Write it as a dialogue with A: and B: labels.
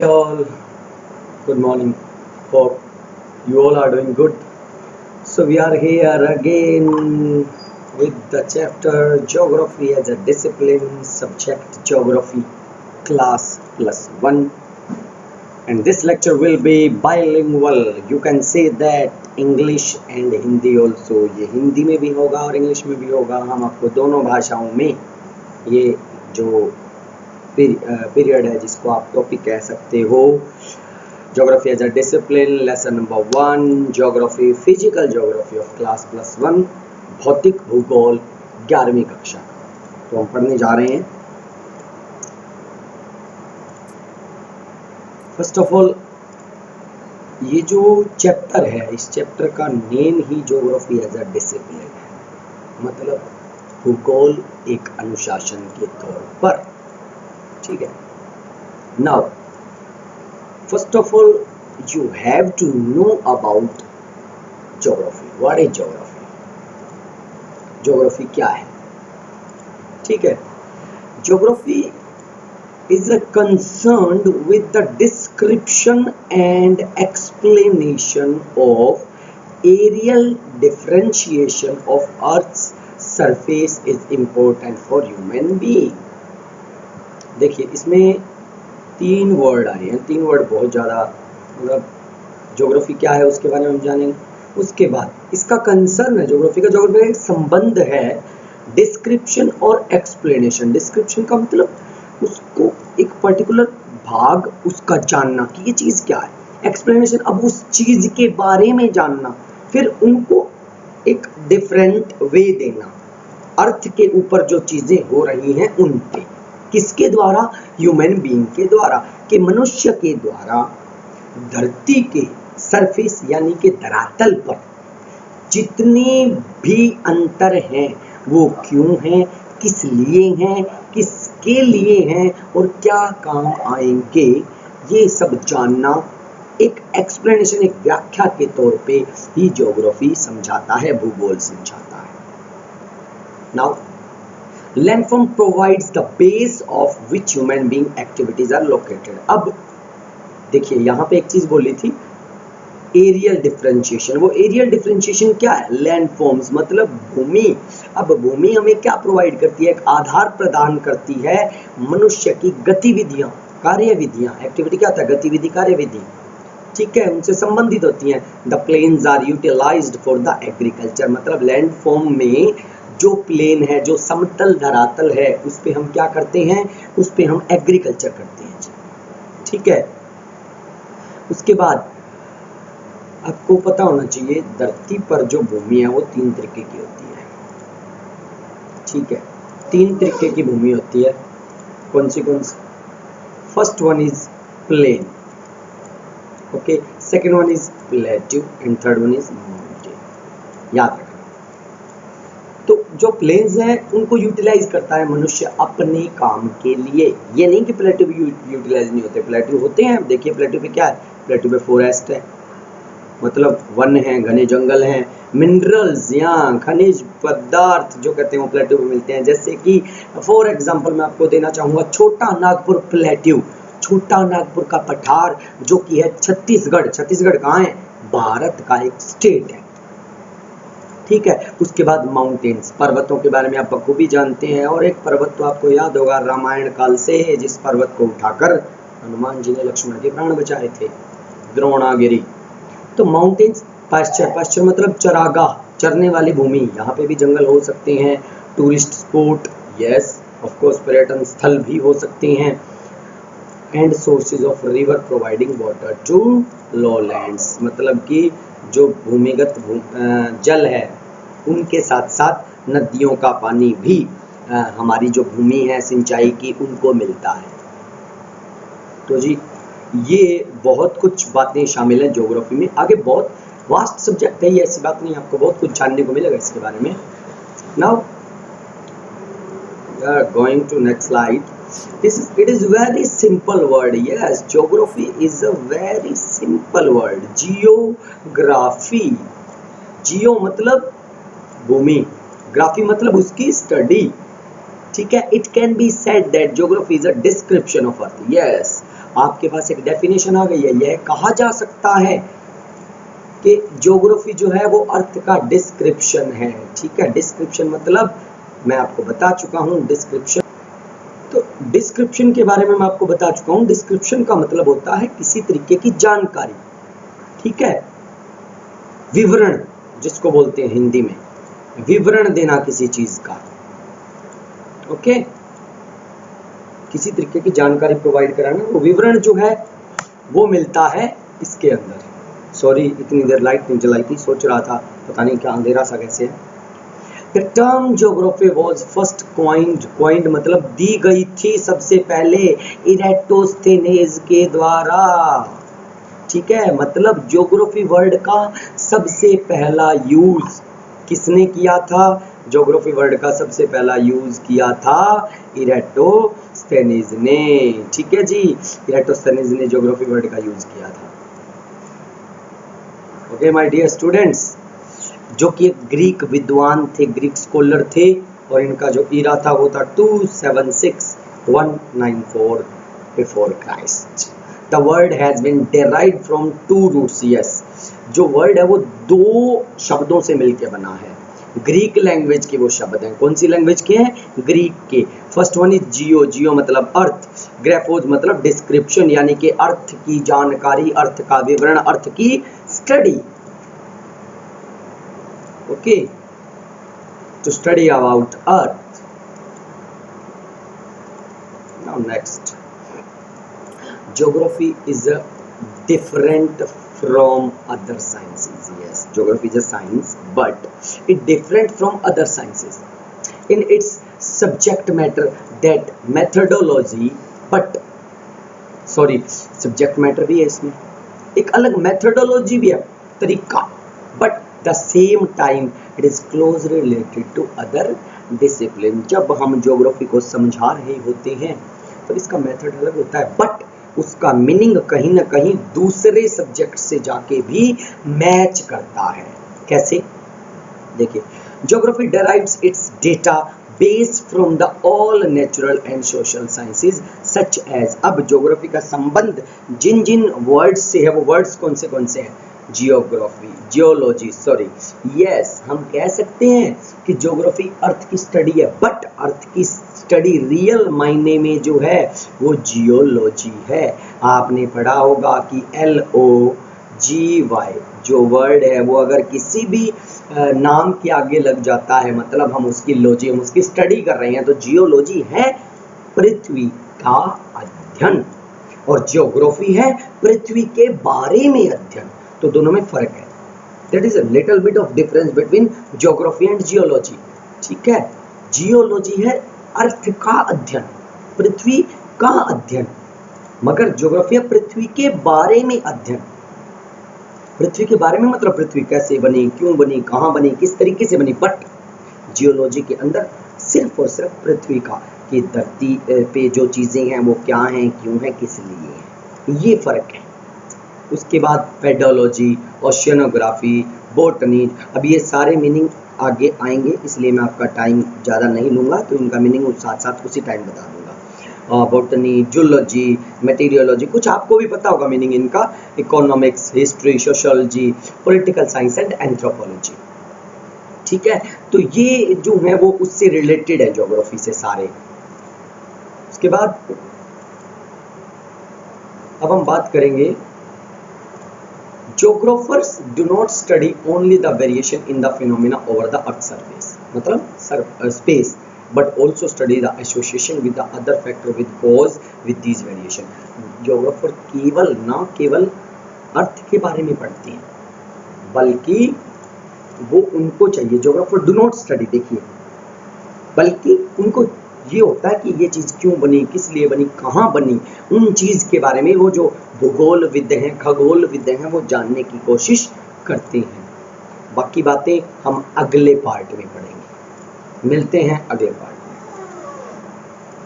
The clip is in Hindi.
A: All, good morning. Hope you all are doing good. So we are here again with the chapter Geography as a discipline, subject Geography, class plus one. And this lecture will be bilingual. You can say that English and Hindi also. ये हिंदी में भी होगा और इंग्लिश में भी होगा. हम आपको दोनों भाषाओं में ये जो पीरियड है जिसको आप टॉपिक कह सकते हो, geography as a discipline, lesson number 1, geography, physical geography of class plus 1, भौतिक भूगोल 11वीं कक्षा का. तो हम पढ़ने जा रहे हैं. फर्स्ट ऑफ ऑल, ये जो चैप्टर है, इस चैप्टर का नेम ही ज्योग्राफी एज अ डिसिप्लिन है, मतलब भूगोल एक अनुशासन के तौर पर. ठीक है. Now first of all you have to know about geography. What is geography? Geography क्या है? ठीक है. Geography is concerned with the description and explanation of aerial differentiation of Earth's surface is important for human being. देखिए, इसमें 3 वर्ड आए हैं. 3 वर्ड बहुत ज़्यादा, मतलब ज्योग्राफी क्या है उसके बारे में हम जानेंगे. उसके बाद इसका कंसर्न है, ज्योग्राफी का संबंध है डिस्क्रिप्शन और एक्सप्लेनेशन. डिस्क्रिप्शन का मतलब उसको एक पर्टिकुलर भाग उसका जानना कि ये चीज़ क्या है. एक्सप्लेनेशन, अब उस चीज़ के बारे में जानना, फिर उनको एक डिफरेंट वे देना. अर्थ के ऊपर जो चीज़ें हो रही हैं उन पे, किसके द्वारा? ह्यूमन बीइंग के द्वारा, कि मनुष्य के द्वारा धरती के सरफेस यानी कि धरातल पर जितने भी अंतर हैं वो क्यों हैं, किस लिए हैं, किसके लिए हैं और क्या काम आएंगे, ये सब जानना एक एक्सप्लेनेशन, एक व्याख्या के तौर पे ही ज्योग्राफी समझाता है, भूगोल समझाता है. Now landform provides the base of which human being activities are located. अब देखिए, यहाँ पे एक चीज बोली थी, एरियल डिफरेंशिएशन. वो एरियल डिफरेंशिएशन क्या है? लैंडफॉर्म्स मतलब भूमि. अब भूमि हमें क्या प्रोवाइड करती है? एक आधार प्रदान करती है मनुष्य की गतिविधियां, कार्यविधियां. एक्टिविटी क्या होता है? गतिविधि, कार्यविधि. ठीक है, उनसे संबंधित होती हैं. The plains are utilised for the agriculture. मतलब लैंडफॉर्म में जो प्लेन है, जो समतल धरातल है, उस पे हम क्या करते हैं? उस पे हम एग्रीकल्चर करते हैं. ठीक है. उसके बाद आपको पता होना चाहिए, धरती पर जो भूमि है वो 3 तरीके की होती है. ठीक है, 3 तरीके की भूमि होती है. कौन सी? First one is plain, okay, second one is plateau and third one is mountain. याद रखना. तो जो प्लेन्स हैं उनको यूटिलाइज करता है मनुष्य अपने काम के लिए. ये नहीं कि प्लेट्यू भी यूटिलाइज नहीं होते, प्लेट्यू होते हैं. देखिए, प्लेट्यू पे क्या है? प्लेट्यू पे फॉरेस्ट है, मतलब वन है, घने जंगल हैं. मिनरल्स या खनिज पदार्थ जो कहते हैं वो प्लेट्यू में मिलते हैं. जैसे कि फॉर एग्जांपल मैं आपको देना चाहूँगा छोटा नागपुर प्लेट्यू. छोटा नागपुर का पठार जो कि है छत्तीसगढ़. छत्तीसगढ़ कहाँ है? भारत का एक स्टेट है. ठीक है. उसके बाद माउंटेन्स, पर्वतों के बारे में आप बखूबी जानते हैं. और एक पर्वत तो आपको याद होगा, रामायण काल से है, जिस पर्वत को उठाकर हनुमान जी ने लक्ष्मण के प्राण बचाए थे, द्रोणागिरी. तो माउंटेन्स. पास्चर, पास्चर मतलब चरागाह, चरने वाली भूमि. यहाँ पे भी जंगल हो सकते हैं. Tourist spot, yes of course, पर्यटन स्थल भी हो सकते हैं. And sources of river providing water to lowlands, मतलब कि जो भूमिगत जल है उनके साथ साथ नदियों का पानी भी हमारी जो भूमि है सिंचाई की, उनको मिलता है. तो जी, ये बहुत कुछ बातें शामिल हैं ज्योग्राफी में. आगे बहुत वास्ट सब्जेक्ट है ये, ऐसी बात नहीं, आपको बहुत कुछ जानने को मिलेगा इसके बारे में. Now going to next slide. It is very simple word. Yes, geography is a very simple word. Geography. Geo मतलब भूमि, ग्राफी मतलब उसकी स्टडी. ठीक है. It can be said that geography is a description of Earth. Yes, आपके पास एक डेफिनेशन आ गई है। यह कहा जा सकता है कि ज्योग्राफी जो है वो अर्थ का डिस्क्रिप्शन है। ठीक है, डिस्क्रिप्शन मतलब मैं आपको बता चुका हूँ। डिस्क्रिप्शन, तो डिस्क्रिप्शन के बारे में मैं आपको बता चुका हूँ। डिस्क्रिप्शन का मतलब होता है किसी तरीके की जानकारी। ठीक है, विवरण जिसको बोलते हैं हिंदी में, विवरण देना किसी चीज का। ओके, किसी तरीके की जानकारी प्रोवाइड कराना, वो विवरण जो है वो मिलता है इसके अंदर। सॉरी, इतनी देर लाइट नहीं जलाई थी, सोच रहा था पता नहीं क्या अंधेरा सा कैसे है। The term geography was first coined मतलब दी गई थी सबसे पहले इरेटोस्थेनेज के द्वारा। ठीक है, मतलब ज्योग्राफी वर्ड का सबसे पहला यूज किसने किया था? ज्योग्राफी वर्ड का सबसे पहला यूज किया था इरेटोस्थेनेज ने। ठीक है जी, इरेटोस्थेनेज ने ज्योग्राफी वर्ड का यूज किया था। ओके माय डियर स्टूडेंट्स, जो कि ग्रीक विद्वान थे, ग्रीक स्कॉलर थे, और इनका जो ईरा था वो था 276-194 before Christ. The word has been derived from two roots. Yes, जो वर्ड है वो दो शब्दों से मिलकर बना है। ग्रीक लैंग्वेज के वो शब्द हैं। कौन सी लैंग्वेज के हैं? ग्रीक के। फर्स्ट वन इज जियो। जियो मतलब अर्थ, ग्राफोज मतलब डिस्क्रिप्शन यानी कि अर्थ की जानकारी, अर्थ का विवरण, अर्थ की study. Okay, to study about Earth. Now next, geography is different from other sciences. Yes, geography is a science, but it different from other sciences in its subject matter, that methodology. But sorry, subject matter भी है इसमें, एक अलग methodology भी है, तरीका, but the same time it is closely related to other discipline. जब हम ज्योग्राफी को समझा रहे होते हैं तो इसका मेथड अलग होता है, बट उसका मीनिंग कहीं ना कहीं दूसरे सब्जेक्ट से जाके भी मैच करता है। कैसे? देखिए, geography derives its data based from the all natural and social sciences such as। अब ज्योग्राफी का संबंध जिन जिन वर्ड्स से है, वो वर्ड्स कौन से हैं? जियोग्राफी, जियोलॉजी, सॉरी, यस, हम कह सकते हैं कि ज्योग्राफी अर्थ की स्टडी है, बट अर्थ की स्टडी रियल मायने में जो है वो जियोलॉजी है। आपने पढ़ा होगा कि LOGY जो वर्ड है वो अगर किसी भी नाम के आगे लग जाता है, मतलब हम उसकी लॉजी, हम उसकी स्टडी कर रहे हैं, तो जियोलॉजी है पृथ्वी का अध्ययन और जियोग्राफी है पृथ्वी के बारे में अध्ययन। तो दोनों में फर्क है। That is a little bit of difference between geography and geology. ठीक है, जियोलॉजी है अर्थ का अध्ययन, पृथ्वी का अध्ययन, मगर ज्योग्राफी है पृथ्वी के बारे में अध्ययन। पृथ्वी के बारे में मतलब पृथ्वी कैसे बनी, क्यों बनी, कहाँ बनी, किस तरीके से बनी। बट जियोलॉजी के अंदर सिर्फ और सिर्फ पृथ्वी का, कि धरती पे जो चीजें हैं वो क्या हैं, क्यों हैं, किस लिए हैं, ये फर्क है। उसके बाद पेडोलॉजी, ओशियनोग्राफी, बोटनी, अब ये सारे मीनिंग आगे आएंगे, इसलिए मैं आपका टाइम ज़्यादा नहीं लूँगा, तो उनका मीनिंग साथ साथ उसी टाइम बता दूंगा। बोटनी, जूलॉजी, मटेरियोलॉजी, कुछ आपको भी पता होगा मीनिंग इनका, economics, history, sociology, political science and anthropology. ठीक है, तो ये जो है वो उससे रिलेटेड है ज्योग्राफी से सारे। उसके बाद अब हम बात करेंगे, Geographers do not study only the variation in the phenomena over the earth surface, मतलब space, but also study the association with the other factor with cause with these variation. Geographer न केवल अर्थ के बारे में पढ़ते हैं, बल्कि वो उनको चाहिए, Geographer do not study, देखिए, बल्कि उनको ये होता है कि ये चीज़ क्यों बनी, किस लिए बनी, कहाँ बनी, उन चीज़ के बारे में वो जो भूगोल विद हैं, खगोल विद हैं, वो जानने की कोशिश करते हैं। बाकी बातें हम अगले पार्ट में पढ़ेंगे। मिलते हैं अगले पार्ट।